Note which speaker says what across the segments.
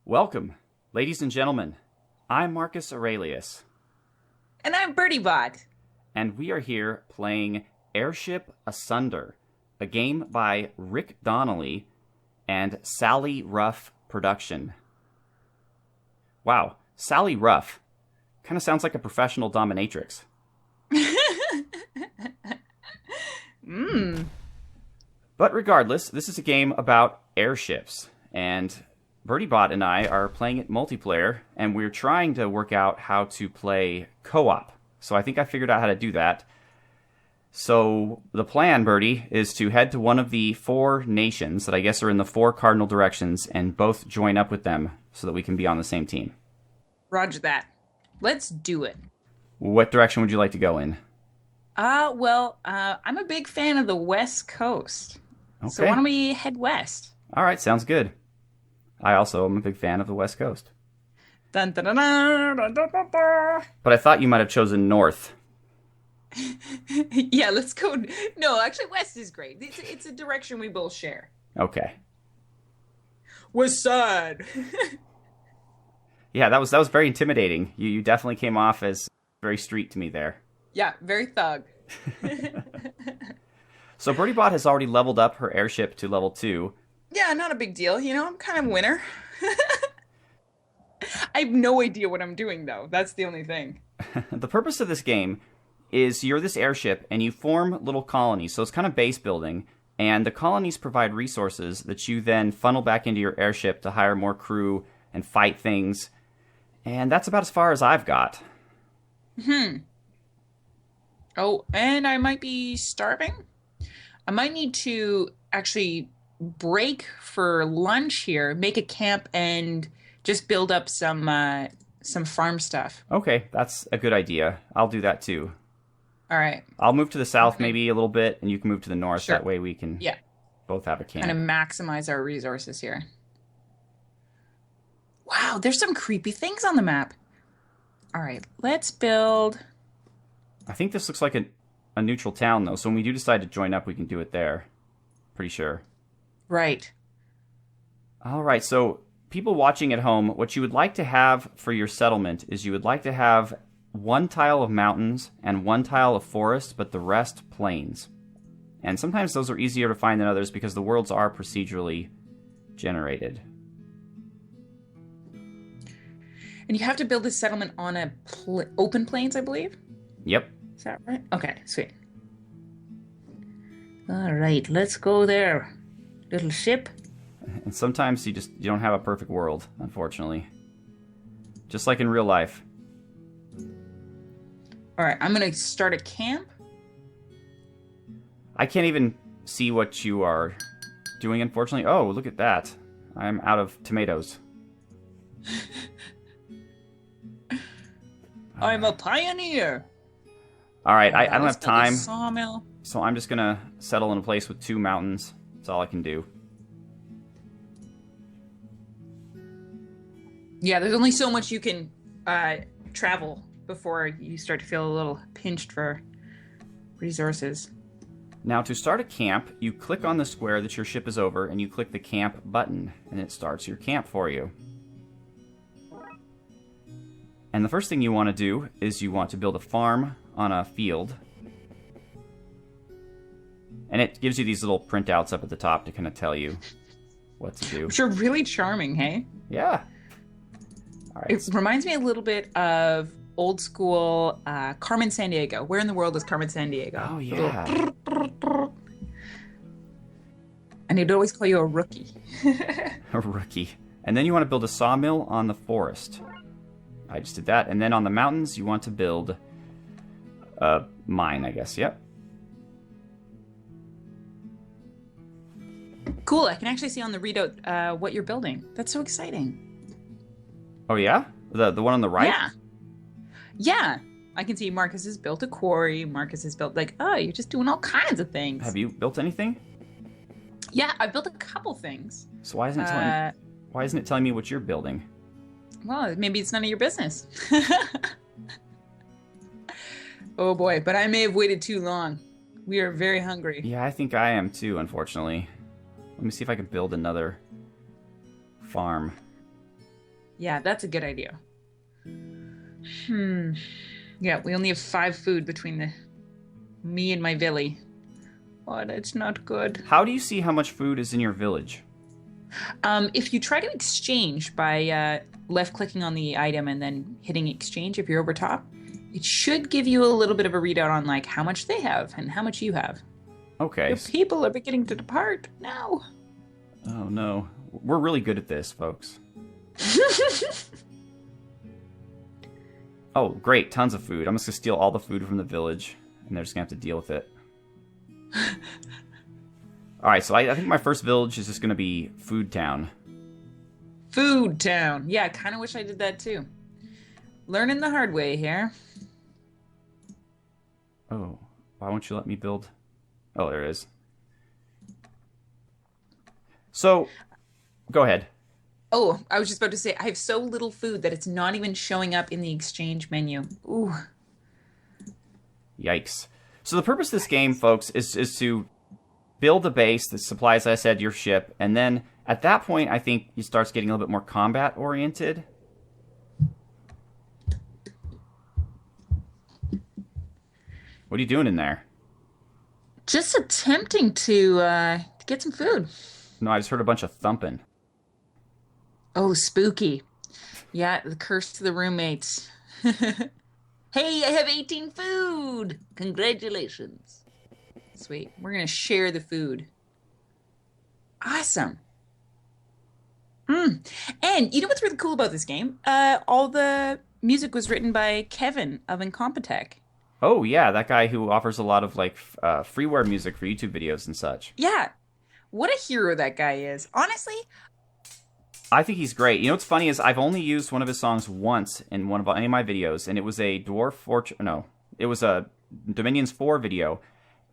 Speaker 1: Welcome, ladies and gentlemen. I'm Marcus Aurelius.
Speaker 2: And I'm Birdybot.
Speaker 1: And we are here playing Airship Asunder, a game by Rick Donnelly and Sally Ruff Production. Wow, Sally Ruff. Kind of sounds like a professional dominatrix. But regardless, this is a game about airships, and Birdybot and I are playing it multiplayer, and we're trying to work out how to play co-op. So I think I figured out how to do that. So the plan, Birdie, is to head to one of the 4 nations that I guess are in the 4 cardinal directions and both join up with them so that we can be on the same team.
Speaker 2: Roger that. Let's do it.
Speaker 1: What direction would you like to go in?
Speaker 2: I'm a big fan of the West Coast.
Speaker 1: Okay.
Speaker 2: So why don't we head west?
Speaker 1: All right, sounds good. I also am a big fan of the West Coast.
Speaker 2: Dun, dun, dun, dun, dun, dun, dun, dun.
Speaker 1: But I thought you might have chosen north.
Speaker 2: Yeah, let's go. No, actually, west is great. It's a direction we both share.
Speaker 1: Okay.
Speaker 2: West side.
Speaker 1: Yeah, that was very intimidating. You definitely came off as very street to me there.
Speaker 2: Yeah, very thug.
Speaker 1: So Birdybot has already leveled up her airship to level 2.
Speaker 2: Yeah, not a big deal. You know, I'm kind of a winner. I have no idea what I'm doing, though. That's the only thing.
Speaker 1: The purpose of this game is you're this airship and you form little colonies. So it's kind of base building. And the colonies provide resources that you then funnel back into your airship to hire more crew and fight things. And that's about as far as I've got.
Speaker 2: Oh, and I might be starving. I might need to actually break for lunch here, make a camp, and just build up some farm stuff.
Speaker 1: Okay, that's a good idea. I'll do that too.
Speaker 2: All right.
Speaker 1: I'll move to the south maybe a little bit, and you can move to the north.
Speaker 2: Sure.
Speaker 1: That way we can both have a camp.
Speaker 2: Kind of maximize our resources here. Wow, there's some creepy things on the map. All right, let's build.
Speaker 1: I think this looks like a neutral town, though, so when we do decide to join up, we can do it there. Pretty sure.
Speaker 2: Right.
Speaker 1: All right, so people watching at home, what you would like to have for your settlement is you would like to have 1 tile of mountains and 1 tile of forest, but the rest plains. And sometimes those are easier to find than others because the worlds are procedurally generated.
Speaker 2: And you have to build this settlement on a open plains, I believe?
Speaker 1: Yep.
Speaker 2: Is that right? Okay, sweet. All right, let's go there. Little ship.
Speaker 1: And sometimes you don't have a perfect world, unfortunately. Just like in real life.
Speaker 2: All right, I'm going to start a camp.
Speaker 1: I can't even see what you are doing, unfortunately. Oh, look at that. I'm out of tomatoes.
Speaker 2: I'm a pioneer.
Speaker 1: All right, I don't
Speaker 2: Let's
Speaker 1: have
Speaker 2: build a
Speaker 1: time,
Speaker 2: sawmill.
Speaker 1: so I'm just going to settle in a place with 2 mountains. That's all I can do.
Speaker 2: Yeah, there's only so much you can travel before you start to feel a little pinched for resources.
Speaker 1: Now, to start a camp, you click on the square that your ship is over, and you click the camp button, and it starts your camp for you. And the first thing you want to do is you want to build a farm on a field. And it gives you these little printouts up at the top to kind of tell you what to do.
Speaker 2: Which are really charming, hey?
Speaker 1: Yeah. All right.
Speaker 2: It reminds me a little bit of old school Carmen Sandiego. Where in the world is Carmen Sandiego?
Speaker 1: Oh, yeah.
Speaker 2: And he'd always call you a rookie.
Speaker 1: A rookie. And then you want to build a sawmill on the forest. I just did that. And then on the mountains, you want to build a mine, I guess. Yep.
Speaker 2: Cool. I can actually see on the readout what you're building. That's so exciting.
Speaker 1: Oh, yeah? The one on the right?
Speaker 2: Yeah. Yeah. I can see Marcus has built a quarry. Marcus has built, you're just doing all kinds of things.
Speaker 1: Have you built anything?
Speaker 2: Yeah, I've built a couple things.
Speaker 1: So why isn't it telling me what you're building?
Speaker 2: Well, maybe it's none of your business. Oh boy, but I may have waited too long. We are very hungry.
Speaker 1: Yeah, I think I am too, unfortunately. Let me see if I can build another farm.
Speaker 2: Yeah, that's a good idea. Hmm. Yeah, we only have 5 food between the me and my villy. Oh, that's not good.
Speaker 1: How do you see how much food is in your village?
Speaker 2: If you try to exchange by left clicking on the item and then hitting exchange if you're over top, it should give you a little bit of a readout on like how much they have and how much you have.
Speaker 1: Okay.
Speaker 2: Your people are beginning to depart now.
Speaker 1: Oh no. We're really good at this, folks. Oh, great. Tons of food. I'm just going to steal all the food from the village, and they're just going to have to deal with it. Alright, so I think my first village is just going to be Food Town.
Speaker 2: Food Town. Yeah, I kind of wish I did that too. Learning the hard way here.
Speaker 1: Oh, why won't you let me build? Oh, there it is. So, go ahead.
Speaker 2: Oh, I was just about to say, I have so little food that it's not even showing up in the exchange menu. Ooh.
Speaker 1: Yikes. So the purpose of this game, folks, is to build a base that supplies, as I said, your ship, and then at that point, I think it starts getting a little bit more combat-oriented. What are you doing in there?
Speaker 2: Just attempting to get some food.
Speaker 1: No, I just heard a bunch of thumping.
Speaker 2: Oh, spooky. Yeah, the curse to the roommates. Hey, I have 18 food! Congratulations. Sweet. We're going to share the food. Awesome. And you know what's really cool about this game? All the music was written by Kevin of Incompetech.
Speaker 1: Oh, yeah, that guy who offers a lot of, like, freeware music for YouTube videos and such.
Speaker 2: Yeah. What a hero that guy is. Honestly,
Speaker 1: I think he's great. You know what's funny is I've only used one of his songs once in one of any of my videos, and it was a Dwarf Fortune... No, it was a Dominions 4 video,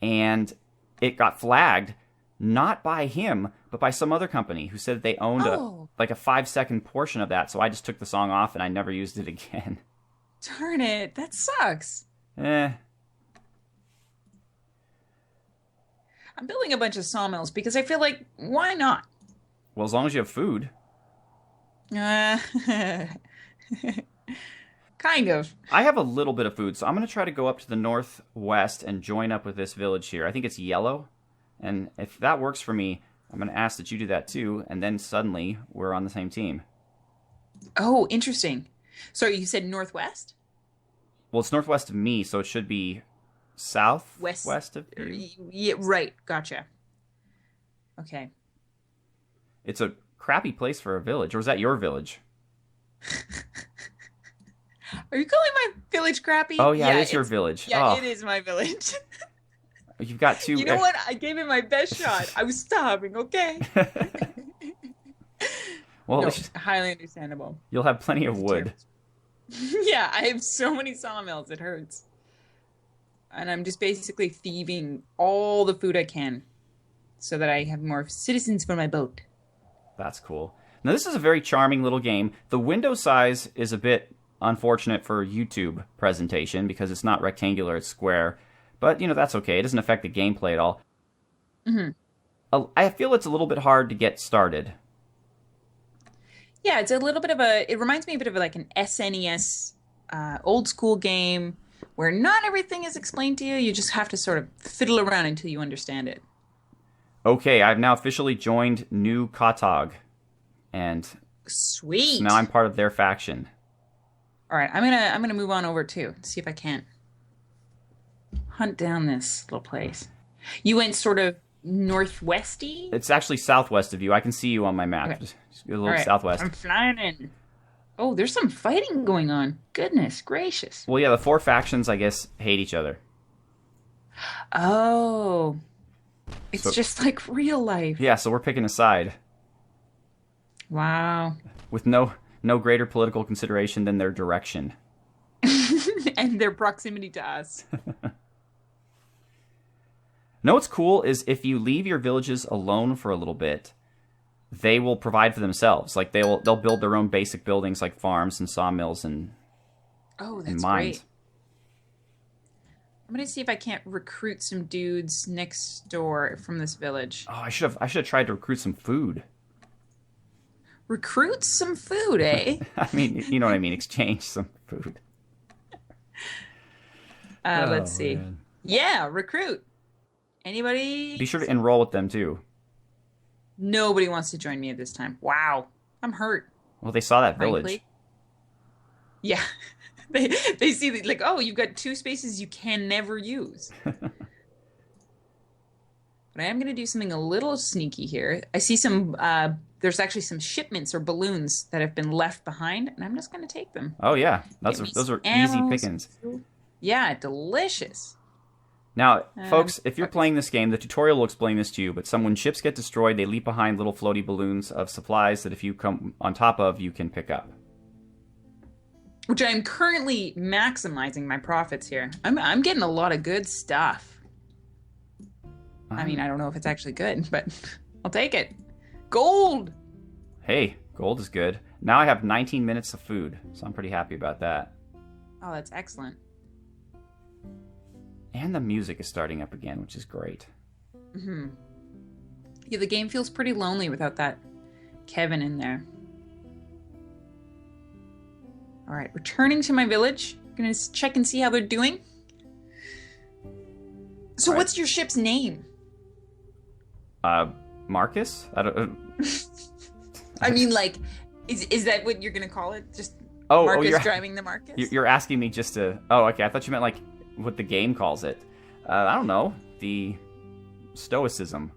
Speaker 1: and it got flagged, not by him, but by some other company who said that they owned like a 5-second portion of that, so I just took the song off and I never used it again.
Speaker 2: Darn it. That sucks.
Speaker 1: Eh.
Speaker 2: I'm building a bunch of sawmills because I feel like, why not?
Speaker 1: Well, as long as you have food.
Speaker 2: Kind of.
Speaker 1: I have a little bit of food, so I'm going to try to go up to the northwest and join up with this village here. I think it's yellow, and if that works for me, I'm going to ask that you do that too, and then suddenly we're on the same team.
Speaker 2: Oh, interesting. So you said northwest?
Speaker 1: Well, it's northwest of me, so it should be southwest of you.
Speaker 2: Yeah, right. Gotcha. Okay.
Speaker 1: It's a crappy place for a village, or is that your village?
Speaker 2: Are you calling my village crappy?
Speaker 1: Oh, yeah, it is your village.
Speaker 2: Yeah,
Speaker 1: oh.
Speaker 2: It is my village.
Speaker 1: You've got two...
Speaker 2: You know what? I gave it my best shot. I was starving, okay?
Speaker 1: Well,
Speaker 2: no, highly understandable.
Speaker 1: You'll have plenty of wood.
Speaker 2: Yeah, I have so many sawmills, it hurts. And I'm just basically thieving all the food I can so that I have more citizens for my boat.
Speaker 1: That's cool. Now, this is a very charming little game. The window size is a bit unfortunate for YouTube presentation because it's not rectangular, it's square. But, you know, that's okay. It doesn't affect the gameplay at all.
Speaker 2: Mm-hmm.
Speaker 1: I feel it's a little bit hard to get started.
Speaker 2: Yeah, it's a little bit of a... It reminds me a bit of like an SNES old school game where not everything is explained to you. You just have to sort of fiddle around until you understand it.
Speaker 1: Okay, I've now officially joined New Katog. And
Speaker 2: sweet.
Speaker 1: So now I'm part of their faction.
Speaker 2: All right, I'm gonna move on over too. See if I can't hunt down this little place. You went sort of northwesty?
Speaker 1: It's actually southwest of you. I can see you on my map.
Speaker 2: Okay.
Speaker 1: Just a little southwest.
Speaker 2: I'm flying in. Oh, there's some fighting going on. Goodness gracious.
Speaker 1: Well, yeah, the 4 factions, I guess, hate each other.
Speaker 2: Oh. It's just like real life.
Speaker 1: Yeah, so we're picking a side.
Speaker 2: Wow.
Speaker 1: With no greater political consideration than their direction.
Speaker 2: And their proximity to us.
Speaker 1: Know what's cool is if you leave your villages alone for a little bit, they will provide for themselves. Like they'll build their own basic buildings like farms and sawmills and
Speaker 2: that's
Speaker 1: mines.
Speaker 2: Great. I'm gonna see if I can't recruit some dudes next door from this village.
Speaker 1: Oh, I should have tried to recruit some food.
Speaker 2: Recruit some food, eh?
Speaker 1: I mean, you know what I mean. Exchange some food.
Speaker 2: Let's
Speaker 1: Oh
Speaker 2: see.
Speaker 1: man.
Speaker 2: Yeah, recruit.
Speaker 1: Be
Speaker 2: Anybody?
Speaker 1: sure to enroll with them too.
Speaker 2: Nobody wants to join me at this time. Wow. I'm hurt,
Speaker 1: Well, they saw that village.
Speaker 2: frankly. Yeah. They see like, oh, you've got two spaces you can never use. But I am going to do something a little sneaky here. I see there's actually some shipments or balloons that have been left behind, and I'm just going to take them.
Speaker 1: Oh yeah,
Speaker 2: Get me
Speaker 1: those
Speaker 2: some
Speaker 1: are easy
Speaker 2: ammo,
Speaker 1: pickings.
Speaker 2: some fuel. Yeah, delicious.
Speaker 1: Now, folks, if you're
Speaker 2: Okay.
Speaker 1: playing this game, the tutorial will explain this to you, but when ships get destroyed, they leave behind little floaty balloons of supplies that if you come on top of, you can pick up.
Speaker 2: Which I'm currently maximizing my profits here. I'm getting a lot of good stuff. I mean, I don't know if it's actually good, but I'll take it. Gold!
Speaker 1: Hey, gold is good. Now I have 19 minutes of food, so I'm pretty happy about that.
Speaker 2: Oh, that's excellent.
Speaker 1: And the music is starting up again, which is great.
Speaker 2: Yeah, the game feels pretty lonely without that Kevin in there. All right, returning to my village. Gonna check and see how they're doing. So,
Speaker 1: All right.
Speaker 2: what's your ship's name?
Speaker 1: Marcus? I don't.
Speaker 2: I mean, like, is that what you're gonna call it? Just
Speaker 1: Oh,
Speaker 2: Marcus
Speaker 1: you're
Speaker 2: driving the Marcus?
Speaker 1: you're asking me just to. Oh, okay. I thought you meant like what the game calls it. I don't know. The Stoicism.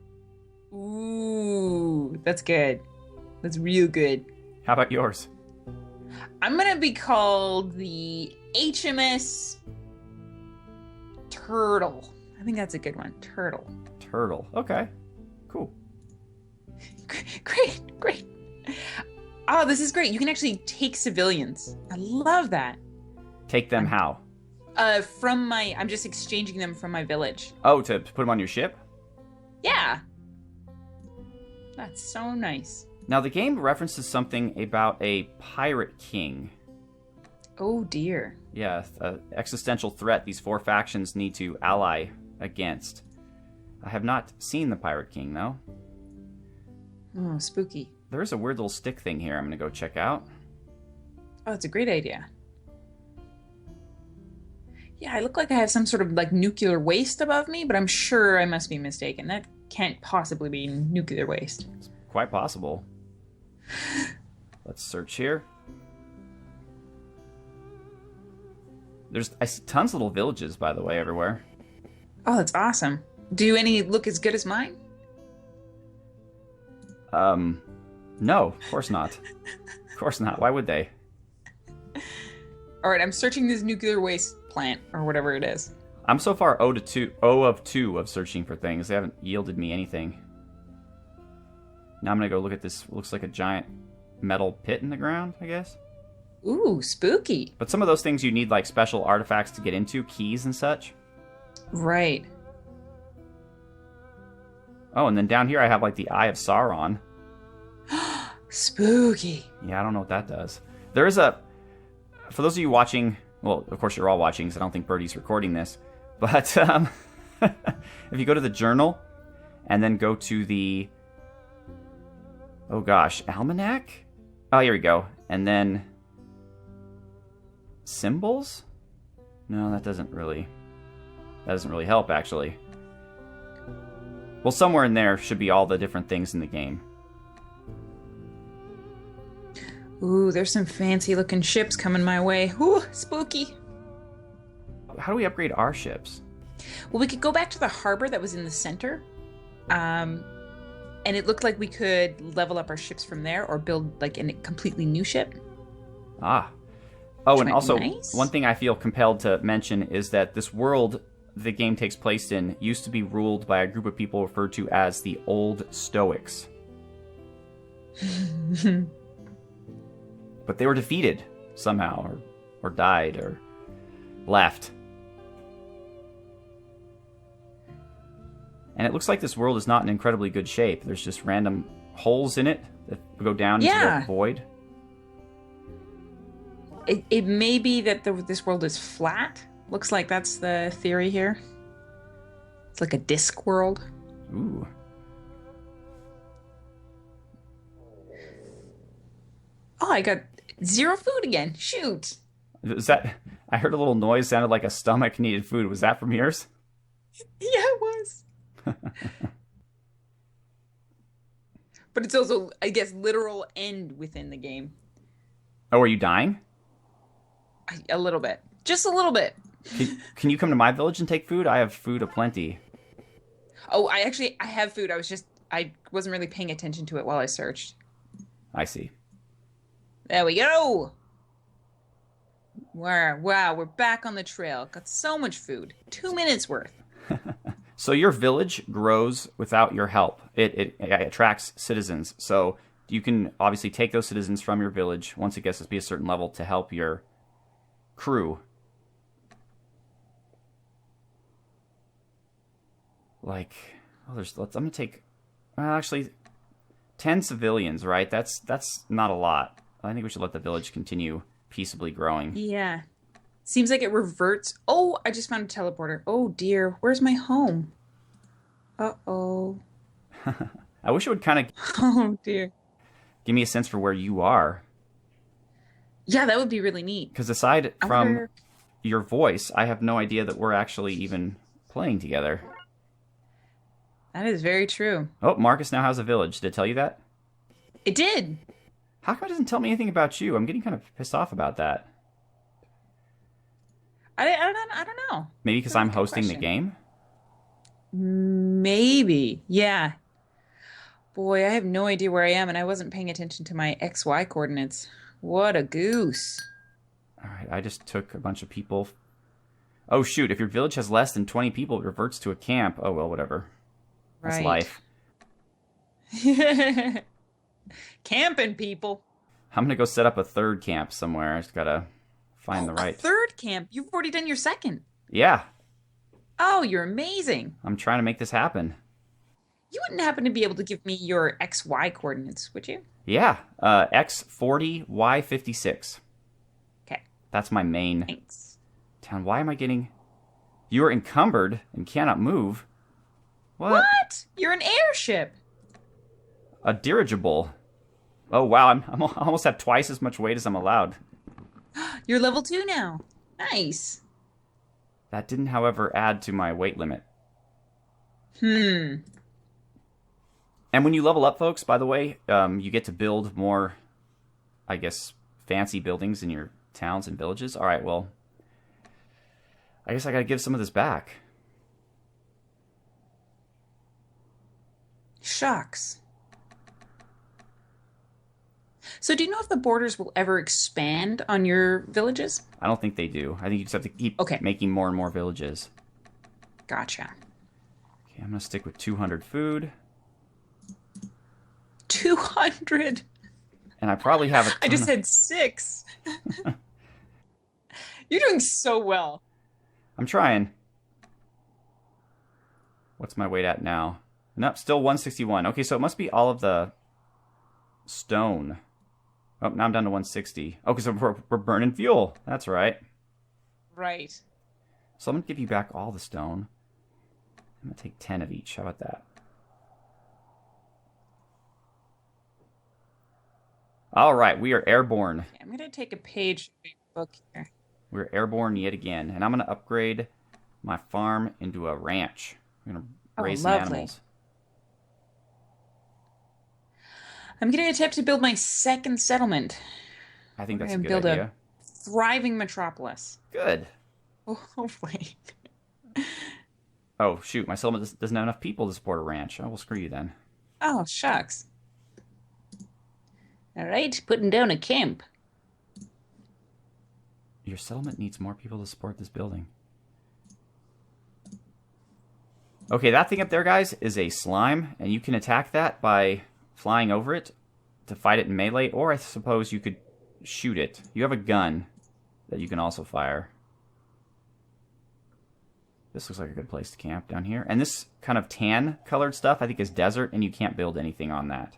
Speaker 2: Ooh, that's good. That's real good.
Speaker 1: How about yours?
Speaker 2: I'm gonna be called the HMS Turtle. I think that's a good one. Turtle.
Speaker 1: Turtle. Okay. Cool.
Speaker 2: Great. Oh, this is great. You can actually take civilians. I love that.
Speaker 1: Take them how?
Speaker 2: I'm just exchanging them from my village.
Speaker 1: Oh, to put them on your ship?
Speaker 2: Yeah. That's so nice.
Speaker 1: Now, the game references something about a pirate king.
Speaker 2: Oh dear.
Speaker 1: Yeah, existential threat these four factions need to ally against. I have not seen the pirate king, though.
Speaker 2: Oh, spooky.
Speaker 1: There is a weird little stick thing here I'm going to go check out.
Speaker 2: Oh, it's a great idea. Yeah, I look like I have some sort of like nuclear waste above me, but I'm sure I must be mistaken. That can't possibly be nuclear waste.
Speaker 1: It's quite possible. Let's search here. I see tons of little villages, by the way, everywhere.
Speaker 2: Oh, that's awesome. Do any look as good as mine?
Speaker 1: No, of course not. Of course not. Why would they?
Speaker 2: All right, I'm searching this nuclear waste plant or whatever it is.
Speaker 1: I'm so far 0 of 2 of searching for things. They haven't yielded me anything. Now I'm gonna go look at this. Looks like a giant metal pit in the ground, I guess.
Speaker 2: Ooh, spooky.
Speaker 1: But some of those things you need like special artifacts to get into, keys and such.
Speaker 2: Right.
Speaker 1: Oh, and then down here I have like the Eye of Sauron.
Speaker 2: Spooky.
Speaker 1: Yeah, I don't know what that does. There is for those of you watching, well, of course you're all watching because I don't think Birdie's recording this, but if you go to the journal and then go to the, oh gosh, almanac? Oh, here we go. And then symbols? No, that doesn't really help, actually. Well, somewhere in there should be all the different things in the game.
Speaker 2: Ooh, there's some fancy looking ships coming my way. Ooh, spooky.
Speaker 1: How do we upgrade our ships?
Speaker 2: Well, we could go back to the harbor that was in the center. And it looked like we could level up our ships from there or build like a completely new ship.
Speaker 1: Ah. Oh,
Speaker 2: Which
Speaker 1: and
Speaker 2: might be
Speaker 1: also,
Speaker 2: nice.
Speaker 1: one thing I feel compelled to mention is that this world the game takes place in used to be ruled by a group of people referred to as the Old Stoics. But they were defeated somehow, or died, or left. And it looks like this world is not in incredibly good shape. There's just random holes in it that go down into
Speaker 2: Yeah.
Speaker 1: the void.
Speaker 2: It may be that this world is flat. Looks like that's the theory here. It's like a disc world.
Speaker 1: Ooh.
Speaker 2: Oh, I got zero food again. Shoot.
Speaker 1: Was that? I heard a little noise. Sounded like a stomach needed food. Was that from yours?
Speaker 2: Yeah, it was. But it's also, I guess, literal end within the game.
Speaker 1: Oh, are you dying?
Speaker 2: A little bit. Just a little bit.
Speaker 1: Can you come to my village and take food? I have food aplenty.
Speaker 2: Oh, I have food. I wasn't really paying attention to it while I searched.
Speaker 1: I see.
Speaker 2: There we go. Wow, we're back on the trail. Got so much food. 2 minutes worth.
Speaker 1: So your village grows without your help. It attracts citizens. So you can obviously take those citizens from your village once it gets to be a certain level to help your crew. Like, I'm gonna take, well, actually, 10 civilians, right? That's not a lot. I think we should let the village continue peaceably growing.
Speaker 2: Yeah. Seems like it reverts. Oh, I just found a teleporter. Oh dear, where's my home? Uh-oh.
Speaker 1: I wish it would kind of
Speaker 2: Oh dear.
Speaker 1: give me a sense for where you are.
Speaker 2: Yeah, that would be really neat.
Speaker 1: Because aside
Speaker 2: I
Speaker 1: from
Speaker 2: wonder...
Speaker 1: your voice, I have no idea that we're actually even playing together.
Speaker 2: That is very true.
Speaker 1: Oh, Marcus now has a village. Did it tell you that?
Speaker 2: It did.
Speaker 1: How come it doesn't tell me anything about you? I'm getting kind of pissed off about that.
Speaker 2: I don't know.
Speaker 1: Maybe because I'm hosting the game?
Speaker 2: Maybe. Yeah. Boy, I have no idea where I am, and I wasn't paying attention to my XY coordinates. What a goose.
Speaker 1: All right, I just took a bunch of people. Oh, shoot. If your village has less than 20 people, it reverts to a camp. Oh, well, whatever. That's life.
Speaker 2: Camping, people.
Speaker 1: I'm going to go set up a third camp somewhere. I just got to find the right...
Speaker 2: A third camp? You've already done your second.
Speaker 1: Yeah.
Speaker 2: Oh, you're amazing.
Speaker 1: I'm trying to make this happen.
Speaker 2: You wouldn't happen to be able to give me your XY coordinates, would you?
Speaker 1: Yeah. X40, Y56.
Speaker 2: Okay.
Speaker 1: That's my main
Speaker 2: Thanks.
Speaker 1: town. Why am I getting... You are encumbered and cannot move.
Speaker 2: What? You're an airship.
Speaker 1: A dirigible. Oh, wow. I almost have twice as much weight as I'm allowed.
Speaker 2: You're level 2 now. Nice.
Speaker 1: That didn't, however, add to my weight limit.
Speaker 2: Hmm.
Speaker 1: And when you level up, folks, by the way, you get to build more, I guess, fancy buildings in your towns and villages. All right, well, I guess I got to give some of this back.
Speaker 2: Shucks. So do you know if the borders will ever expand on your villages?
Speaker 1: I don't think they do. I think you just have to keep making more and more villages.
Speaker 2: Gotcha.
Speaker 1: Okay, I'm going to stick with 200 food.
Speaker 2: 200?
Speaker 1: And I probably have a ton
Speaker 2: I just had 6. You're doing so well.
Speaker 1: I'm trying. What's my weight at now? Nope, still 161. Okay, so it must be all of the stone. Oh, now I'm down to 160. Okay, so we're burning fuel. That's right.
Speaker 2: Right.
Speaker 1: So I'm going to give you back all the stone. I'm going to take 10 of each. How about that? All right, we are airborne.
Speaker 2: Okay, I'm going to take a page from your book here.
Speaker 1: We're airborne yet again. And I'm going to upgrade my farm into a ranch. I'm going to raise some animals.
Speaker 2: I'm going to attempt to build my second settlement.
Speaker 1: I think that's a good idea.
Speaker 2: A thriving metropolis.
Speaker 1: Good.
Speaker 2: Oh, wait.
Speaker 1: Oh, shoot. My settlement doesn't have enough people to support a ranch. Oh, well, screw you then.
Speaker 2: Oh, shucks. All right, putting down a camp.
Speaker 1: Your settlement needs more people to support this building. Okay, that thing up there, guys, is a slime, and you can attack that by flying over it to fight it in melee, or I suppose you could shoot it. You have a gun that you can also fire. This looks like a good place to camp down here. And this kind of tan-colored stuff, I think, is desert, and you can't build anything on that.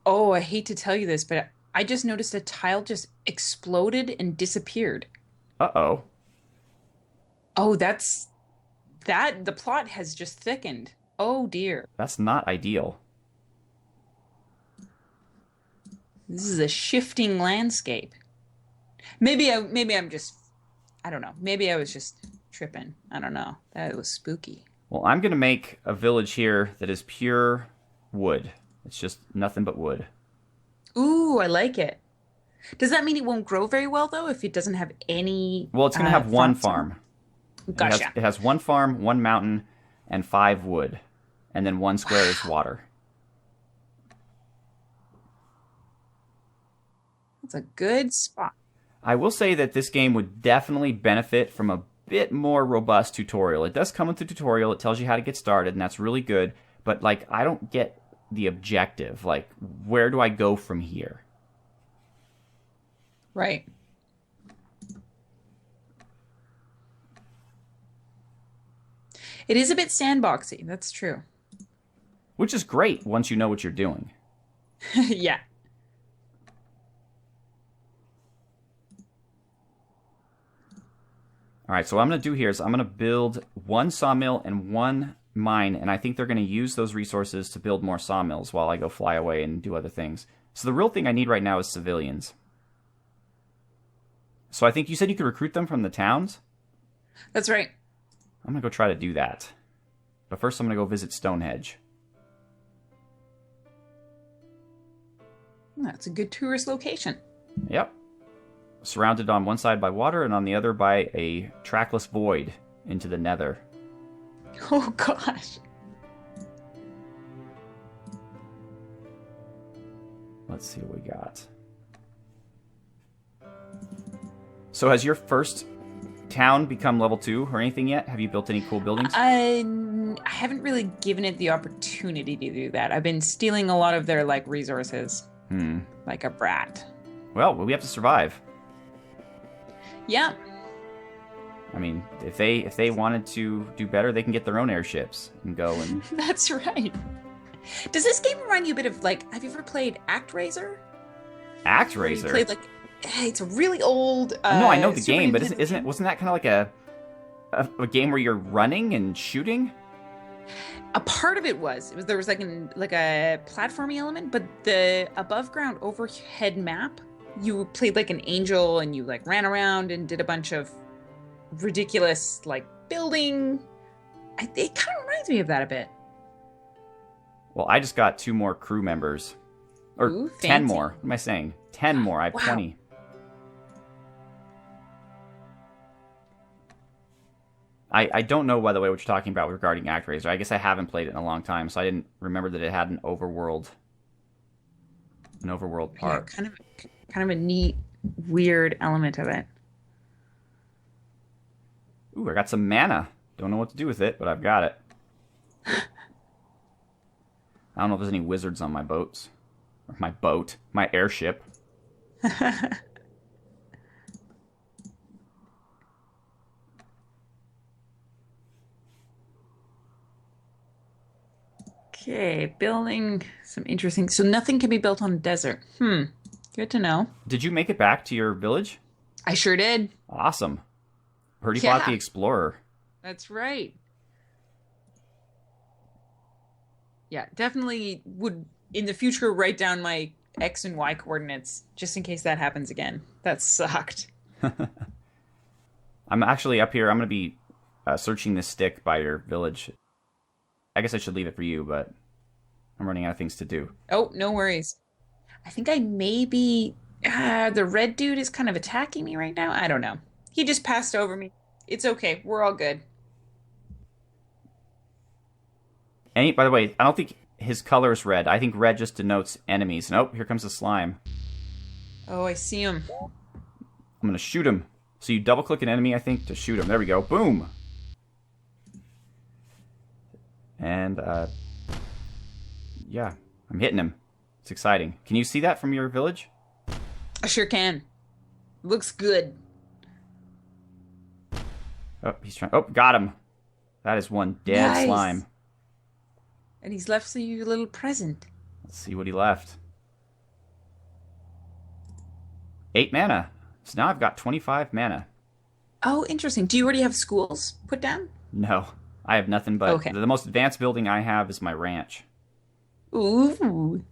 Speaker 2: Oh, I hate to tell you this, but I just noticed a tile just exploded and disappeared.
Speaker 1: Uh-oh.
Speaker 2: Oh, the plot has just thickened. Oh, dear.
Speaker 1: That's not ideal.
Speaker 2: This is a shifting landscape. Maybe I'm just I don't know. Maybe I was just tripping. I don't know. That was spooky.
Speaker 1: Well, I'm going to make a village here that is pure wood. It's just nothing but wood.
Speaker 2: Ooh, I like it. Does that mean it won't grow very well though if it doesn't have any
Speaker 1: Well, it's going to have one
Speaker 2: farm?
Speaker 1: farm.
Speaker 2: Gotcha.
Speaker 1: It has one farm, one mountain, and 5 wood. And then 1 square is water.
Speaker 2: That's a good spot.
Speaker 1: I will say that this game would definitely benefit from a bit more robust tutorial. It does come with a tutorial. It tells you how to get started, and that's really good. But, like, I don't get the objective. Like, where do I go from here?
Speaker 2: Right. It is a bit sandboxy. That's true.
Speaker 1: Which is great once you know what you're doing.
Speaker 2: Yeah.
Speaker 1: All right, so what I'm going to do here is I'm going to build 1 sawmill and 1 mine, and I think they're going to use those resources to build more sawmills while I go fly away and do other things. So the real thing I need right now is civilians. So I think you said you could recruit them from the towns?
Speaker 2: That's right.
Speaker 1: I'm going to go try to do that. But first I'm going to go visit Stonehenge.
Speaker 2: That's a good tourist location.
Speaker 1: Yep. Surrounded on one side by water and on the other by a trackless void into the nether.
Speaker 2: Oh, gosh.
Speaker 1: Let's see what we got. So has your first town become level 2 or anything yet? Have you built any cool buildings?
Speaker 2: I haven't really given it the opportunity to do that. I've been stealing a lot of their, like, resources. Like a brat.
Speaker 1: Well, we have to survive.
Speaker 2: Yeah.
Speaker 1: I mean, if they wanted to do better, they can get their own airships and go and...
Speaker 2: That's right. Does this game remind you a bit of, like, have you ever played ActRaiser?
Speaker 1: ActRaiser?
Speaker 2: Played, like, it's a really old...
Speaker 1: no, I know the
Speaker 2: Super
Speaker 1: game, but
Speaker 2: Nintendo
Speaker 1: isn't it? Wasn't that kind of like a game where you're running and shooting?
Speaker 2: A part of it was there was like a platforming element, but the above ground overhead map, you played like an angel and you like ran around and did a bunch of ridiculous like building. It kind of reminds me of that a bit.
Speaker 1: Well, I just got 2 more crew members. Or
Speaker 2: Ooh,
Speaker 1: 10
Speaker 2: fancy.
Speaker 1: more. What am I saying? 10 more. I have
Speaker 2: Wow.
Speaker 1: 20. I don't know, by the way, what you're talking about regarding ActRaiser. I guess I haven't played it in a long time, so I didn't remember that it had an overworld part.
Speaker 2: Yeah, kind of a neat, weird element of it.
Speaker 1: Ooh, I got some mana. Don't know what to do with it, but I've got it. I don't know if there's any wizards on my boats. Or my airship.
Speaker 2: Okay, building some interesting. So nothing can be built on a desert. Good to know.
Speaker 1: Did you make it back to your village?
Speaker 2: I sure did.
Speaker 1: Awesome. Birdybot
Speaker 2: Yeah.
Speaker 1: the Explorer.
Speaker 2: That's right. Yeah, definitely would in the future write down my X and Y coordinates just in case that happens again. That sucked.
Speaker 1: I'm actually up here. I'm going to be searching this stick by your village. I guess I should leave it for you, but I'm running out of things to do.
Speaker 2: Oh, no worries. I think I maybe the red dude is kind of attacking me right now. I don't know. He just passed over me. It's okay. We're all good.
Speaker 1: By the way, I don't think his color is red. I think red just denotes enemies. Nope, here comes the slime.
Speaker 2: Oh, I see him.
Speaker 1: I'm going to shoot him. So you double-click an enemy, I think, to shoot him. There we go. Boom! And, yeah, I'm hitting him. It's exciting. Can you see that from your village?
Speaker 2: I sure can. Looks good.
Speaker 1: Oh, he's trying. Oh, got him. That is one dead
Speaker 2: Nice.
Speaker 1: slime.
Speaker 2: And he's left you a little present.
Speaker 1: Let's see what he left. 8 mana. So now I've got 25 mana.
Speaker 2: Oh, interesting. Do you already have schools put down?
Speaker 1: No, I have nothing but...
Speaker 2: Okay.
Speaker 1: The most advanced building I have is my ranch.
Speaker 2: Ooh.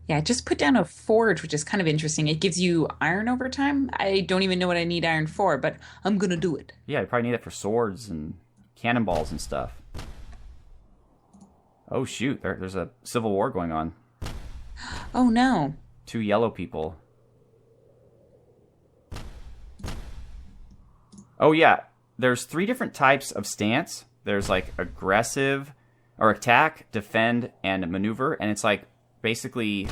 Speaker 2: Yeah, I just put down a forge, which is kind of interesting. It gives you iron over time. I don't even know what I need iron for, but I'm gonna do it.
Speaker 1: Yeah, you probably need it for swords and cannonballs and stuff. Oh shoot, there's a civil war going on.
Speaker 2: Oh no.
Speaker 1: Two yellow people. Oh yeah, there's three different types of stance. There's like aggressive, or attack, defend, and maneuver, and it's like basically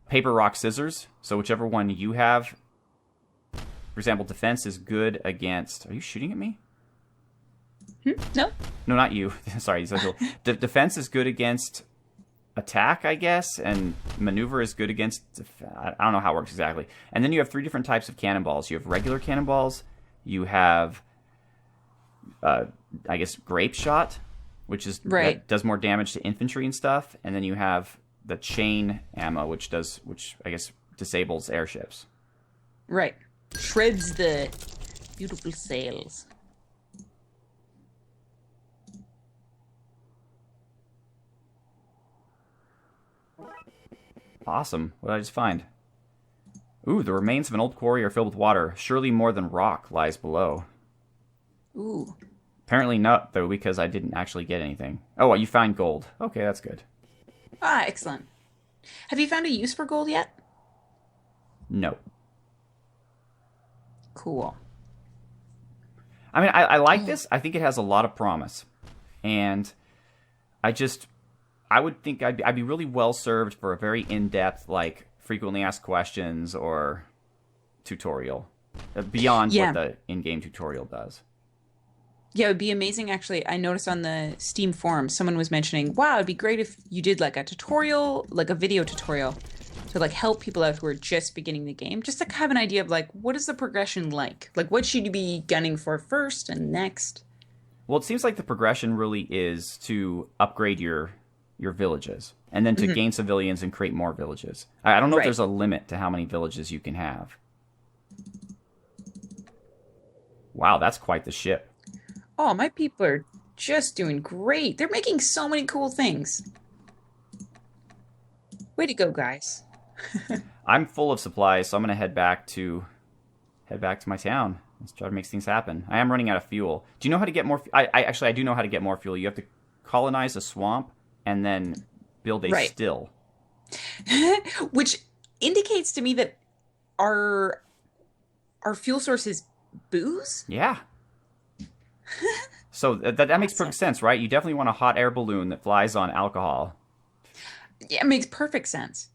Speaker 1: paper, rock, scissors. So whichever one you have, for example, defense is good against. Are you shooting at me?
Speaker 2: No.
Speaker 1: No, not you. Sorry. Defense is good against attack, I guess, and maneuver is good against. I don't know how it works exactly. And then you have three different types of cannonballs. You have regular cannonballs. You have, I guess, grape shot, which is that does more damage to infantry and stuff. And then you have the chain ammo, which I guess disables airships.
Speaker 2: Right. Shreds the beautiful sails.
Speaker 1: Awesome. What did I just find? Ooh, the remains of an old quarry are filled with water. Surely more than rock lies below.
Speaker 2: Ooh.
Speaker 1: Apparently not, though, because I didn't actually get anything. Oh, well, you found gold. Okay, that's good.
Speaker 2: Ah, excellent. Have you found a use for gold yet?
Speaker 1: No.
Speaker 2: Cool.
Speaker 1: I mean, I like this. I think it has a lot of promise. And I would think I'd be really well served for a very in-depth, like, frequently asked questions or tutorial. Beyond what the in-game tutorial does.
Speaker 2: Yeah, it would be amazing, actually. I noticed on the Steam forum, someone was mentioning, wow, it'd be great if you did like a tutorial, like a video tutorial, to like help people out who are just beginning the game, just to have an idea of like, what is the progression like? Like, what should you be gunning for first and next?
Speaker 1: Well, it seems like the progression really is to upgrade your villages, and then to gain civilians and create more villages. I don't know if there's a limit to how many villages you can have. Wow, that's quite the ship.
Speaker 2: Oh, my people are just doing great. They're making so many cool things. Way to go, guys.
Speaker 1: I'm full of supplies, so I'm gonna head back to my town. Let's try to make things happen. I am running out of fuel. Do you know how to get more? I do know how to get more fuel. You have to colonize a swamp and then build a still.
Speaker 2: Which indicates to me that our fuel source is booze?
Speaker 1: Yeah. So that makes perfect sense, right? You definitely want a hot air balloon that flies on alcohol.
Speaker 2: Yeah, it makes perfect sense.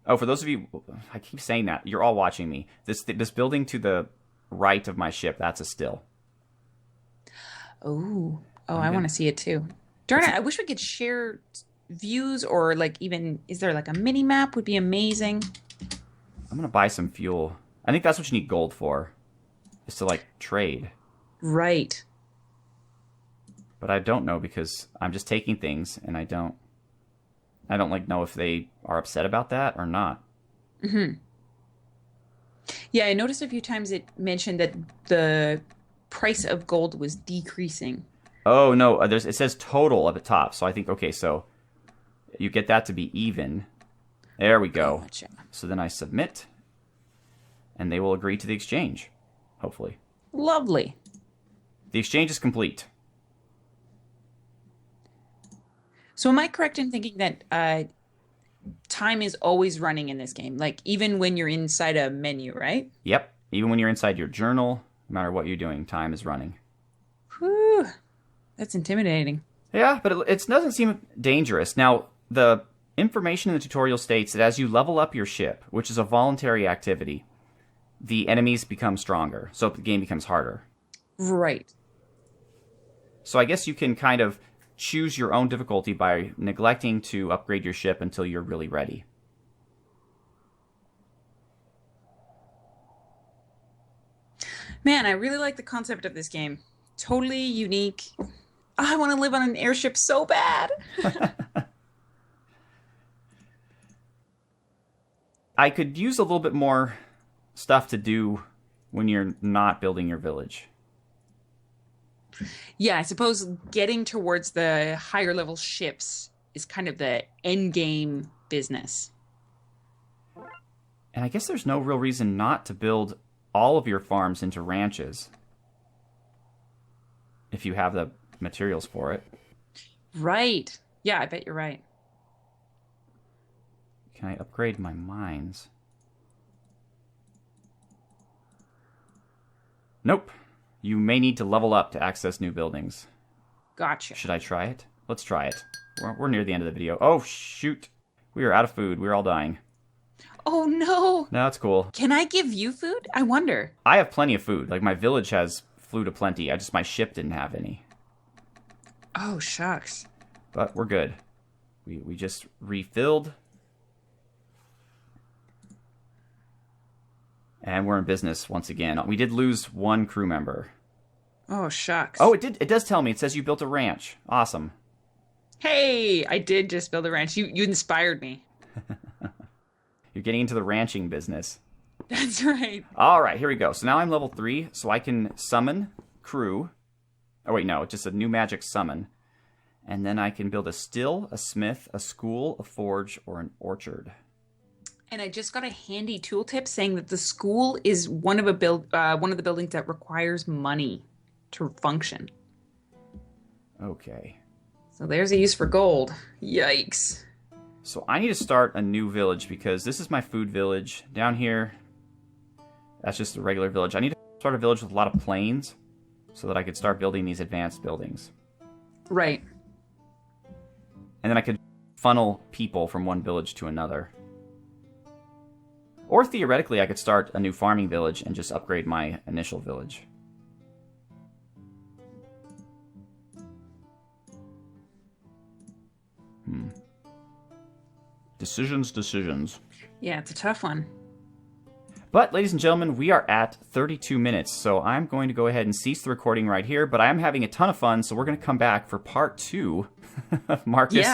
Speaker 1: Oh, for those of you, I keep saying that. You're all watching me. This building to the right of my ship, that's a still.
Speaker 2: Oh, I want to see it too. Darn it, I wish we could share views, or like even, is there like a mini map would be amazing.
Speaker 1: I'm going to buy some fuel. I think that's what you need gold for, is to like trade.
Speaker 2: Right.
Speaker 1: But I don't know, because I'm just taking things and I don't like know if they are upset about that or not.
Speaker 2: Mm-hmm. Yeah, I noticed a few times it mentioned that the price of gold was decreasing.
Speaker 1: Oh, no, it says total at the top. So I think, okay, so you get that to be even. There we go.
Speaker 2: Gotcha.
Speaker 1: So then I submit, and they will agree to the exchange, hopefully.
Speaker 2: Lovely.
Speaker 1: The exchange is complete.
Speaker 2: So am I correct in thinking that time is always running in this game? Like, even when you're inside a menu, right?
Speaker 1: Yep. Even when you're inside your journal, no matter what you're doing, time is running.
Speaker 2: Whew. That's intimidating.
Speaker 1: Yeah, but it doesn't seem dangerous. Now, the information in the tutorial states that as you level up your ship, which is a voluntary activity, the enemies become stronger, so the game becomes harder.
Speaker 2: Right.
Speaker 1: So I guess you can kind of choose your own difficulty by neglecting to upgrade your ship until you're really ready.
Speaker 2: Man, I really like the concept of this game. Totally unique. Oh, I want to live on an airship so bad.
Speaker 1: I could use a little bit more stuff to do when you're not building your village.
Speaker 2: Yeah, I suppose getting towards the higher level ships is kind of the end game business.
Speaker 1: And I guess there's no real reason not to build all of your farms into ranches. If you have the materials for it.
Speaker 2: Right. Yeah, I bet you're right.
Speaker 1: Can I upgrade my mines? Nope. You may need to level up to access new buildings.
Speaker 2: Gotcha.
Speaker 1: Should I try it? Let's try it. We're near the end of the video. Oh, shoot. We are out of food. We're all dying.
Speaker 2: Oh, no.
Speaker 1: No, it's cool.
Speaker 2: Can I give you food? I wonder.
Speaker 1: I have plenty of food. Like, my village has food aplenty. My ship didn't have any.
Speaker 2: Oh, shucks.
Speaker 1: But we're good. We just refilled. And we're in business once again. We did lose one crew member.
Speaker 2: Oh, shucks.
Speaker 1: Oh, it does tell me. It says you built a ranch. Awesome.
Speaker 2: Hey, I did just build a ranch. You inspired me.
Speaker 1: You're getting into the ranching business.
Speaker 2: That's right.
Speaker 1: All right, here we go. So now I'm level 3, so I can summon crew. Oh, wait, no, just a new magic summon. And then I can build a still, a smith, a school, a forge, or an orchard.
Speaker 2: And I just got a handy tooltip saying that the school is one of the buildings that requires money to function.
Speaker 1: Okay.
Speaker 2: So there's a use for gold. Yikes.
Speaker 1: So I need to start a new village because this is my food village. Down here, that's just a regular village. I need to start a village with a lot of plains so that I could start building these advanced buildings.
Speaker 2: Right.
Speaker 1: And then I could funnel people from one village to another. Or theoretically, I could start a new farming village and just upgrade my initial village. Decisions.
Speaker 2: Yeah, it's a tough one.
Speaker 1: But, ladies and gentlemen, we are at 32 minutes, so I'm going to go ahead and cease the recording right here, but I am having a ton of fun, so we're going to come back for part 2 of Marcus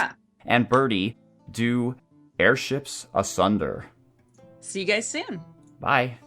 Speaker 1: and Birdie do Airships Asunder.
Speaker 2: See you guys soon.
Speaker 1: Bye.